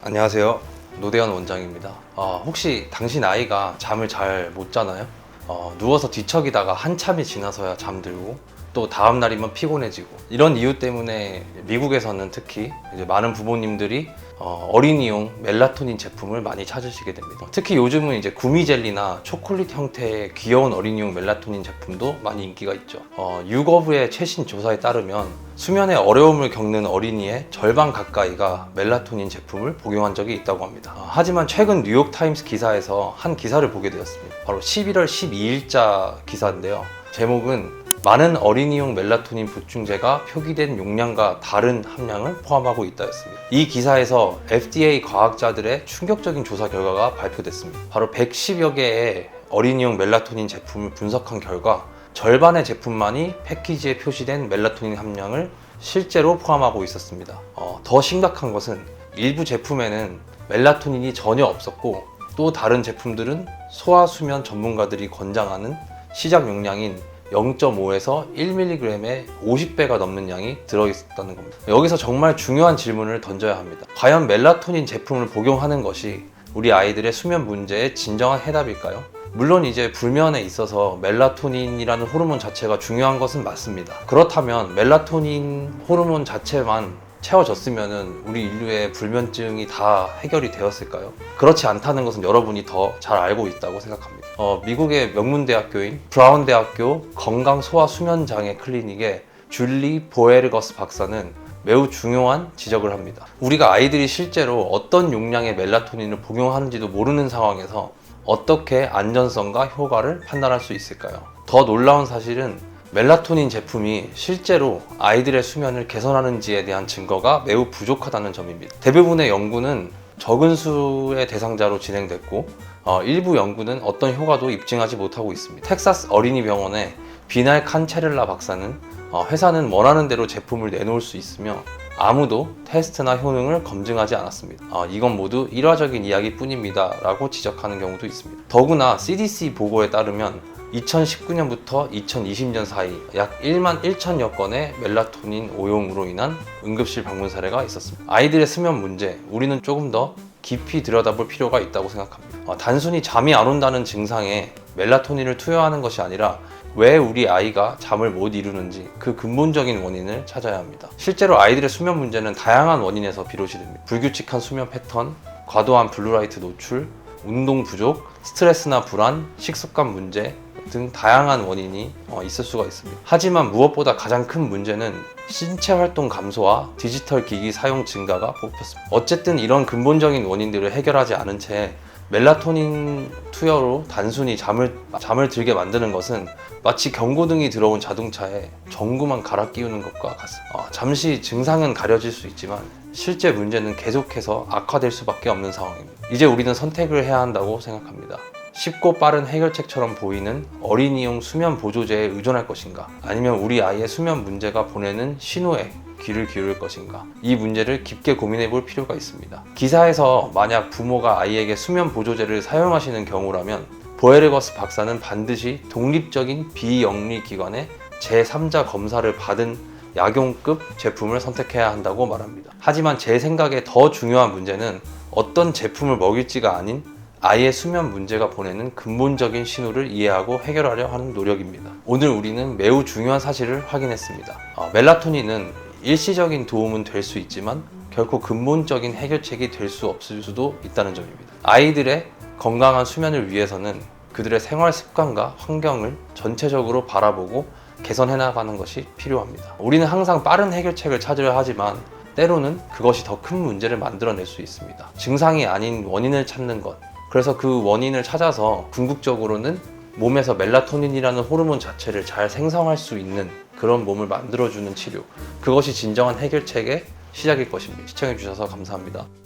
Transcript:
안녕하세요. 노대현 원장입니다. 혹시 당신 아이가 잠을 잘 못 자나요? 누워서 뒤척이다가 한참이 지나서야 잠들고 또 다음 날이면 피곤해지고, 이런 이유 때문에 미국에서는 특히 이제 많은 부모님들이 어린이용 멜라토닌 제품을 많이 찾으시게 됩니다. 특히 요즘은 이제 구미 젤리나 초콜릿 형태의 귀여운 어린이용 멜라토닌 제품도 많이 인기가 있죠. 유거부의 최신 조사에 따르면 수면에 어려움을 겪는 어린이의 절반 가까이가 멜라토닌 제품을 복용한 적이 있다고 합니다. 하지만 최근 뉴욕타임스 기사에서 한 기사를 보게 되었습니다. 바로 11월 12일자 기사인데요. 제목은 많은 어린이용 멜라토닌 보충제가 표기된 용량과 다른 함량을 포함하고 있다였습니다. 이 기사에서 FDA 과학자들의 충격적인 조사 결과가 발표됐습니다. 바로 110여 개의 어린이용 멜라토닌 제품을 분석한 결과 절반의 제품만이 패키지에 표시된 멜라토닌 함량을 실제로 포함하고 있었습니다. 더 심각한 것은 일부 제품에는 멜라토닌이 전혀 없었고, 또 다른 제품들은 소아수면 전문가들이 권장하는 시작 용량인 0.5에서 1mg의 50배가 넘는 양이 들어있었다는 겁니다. 여기서 정말 중요한 질문을 던져야 합니다. 과연 멜라토닌 제품을 복용하는 것이 우리 아이들의 수면 문제의 진정한 해답일까요? 물론 이제 불면에 있어서 멜라토닌이라는 호르몬 자체가 중요한 것은 맞습니다. 그렇다면 멜라토닌 호르몬 자체만 채워졌으면 우리 인류의 불면증이 다 해결이 되었을까요? 그렇지 않다는 것은 여러분이 더 잘 알고 있다고 생각합니다. 미국의 명문대학교인 브라운 대학교 건강소아수면장애 클리닉의 줄리 보에르거스 박사는 매우 중요한 지적을 합니다. 우리가 아이들이 실제로 어떤 용량의 멜라토닌을 복용하는지도 모르는 상황에서 어떻게 안전성과 효과를 판단할 수 있을까요? 더 놀라운 사실은 멜라토닌 제품이 실제로 아이들의 수면을 개선하는지에 대한 증거가 매우 부족하다는 점입니다. 대부분의 연구는 적은 수의 대상자로 진행됐고, 일부 연구는 어떤 효과도 입증하지 못하고 있습니다. 텍사스 어린이병원의 비날 칸체렐라 박사는 회사는 원하는 대로 제품을 내놓을 수 있으며 아무도 테스트나 효능을 검증하지 않았습니다. 이건 모두 일화적인 이야기뿐입니다 라고 지적하는 경우도 있습니다. 더구나 CDC 보고에 따르면 2019년부터 2020년 사이 약 1만 1천여 건의 멜라토닌 오용으로 인한 응급실 방문 사례가 있었습니다. 아이들의 수면 문제, 우리는 조금 더 깊이 들여다볼 필요가 있다고 생각합니다. 단순히 잠이 안 온다는 증상에 멜라토닌을 투여하는 것이 아니라 왜 우리 아이가 잠을 못 이루는지 그 근본적인 원인을 찾아야 합니다. 실제로 아이들의 수면 문제는 다양한 원인에서 비롯이 됩니다. 불규칙한 수면 패턴, 과도한 블루라이트 노출, 운동 부족, 스트레스나 불안, 식습관 문제 등 다양한 원인이 있을 수가 있습니다. 하지만 무엇보다 가장 큰 문제는 신체 활동 감소와 디지털 기기 사용 증가가 뽑혔습니다. 어쨌든 이런 근본적인 원인들을 해결하지 않은 채 멜라토닌 투여로 단순히 잠을 들게 만드는 것은 마치 경고등이 들어온 자동차에 전구만 갈아 끼우는 것과 같습니다. 잠시 증상은 가려질 수 있지만 실제 문제는 계속해서 악화될 수밖에 없는 상황입니다. 이제 우리는 선택을 해야 한다고 생각합니다. 쉽고 빠른 해결책처럼 보이는 어린이용 수면 보조제에 의존할 것인가, 아니면 우리 아이의 수면 문제가 보내는 신호에 귀를 기울일 것인가, 이 문제를 깊게 고민해 볼 필요가 있습니다. 기사에서 만약 부모가 아이에게 수면 보조제를 사용하시는 경우라면 보에르거스 박사는 반드시 독립적인 비영리 기관의 제3자 검사를 받은 약용급 제품을 선택해야 한다고 말합니다. 하지만 제 생각에 더 중요한 문제는 어떤 제품을 먹일지가 아닌 아이의 수면 문제가 보내는 근본적인 신호를 이해하고 해결하려 하는 노력입니다. 오늘 우리는 매우 중요한 사실을 확인했습니다. 멜라토닌은 일시적인 도움은 될 수 있지만 결코 근본적인 해결책이 될 수 없을 수도 있다는 점입니다. 아이들의 건강한 수면을 위해서는 그들의 생활 습관과 환경을 전체적으로 바라보고 개선해 나가는 것이 필요합니다. 우리는 항상 빠른 해결책을 찾으려 하지만 때로는 그것이 더 큰 문제를 만들어낼 수 있습니다. 증상이 아닌 원인을 찾는 것, 그래서 그 원인을 찾아서 궁극적으로는 몸에서 멜라토닌이라는 호르몬 자체를 잘 생성할 수 있는 그런 몸을 만들어주는 치료, 그것이 진정한 해결책의 시작일 것입니다. 시청해주셔서 감사합니다.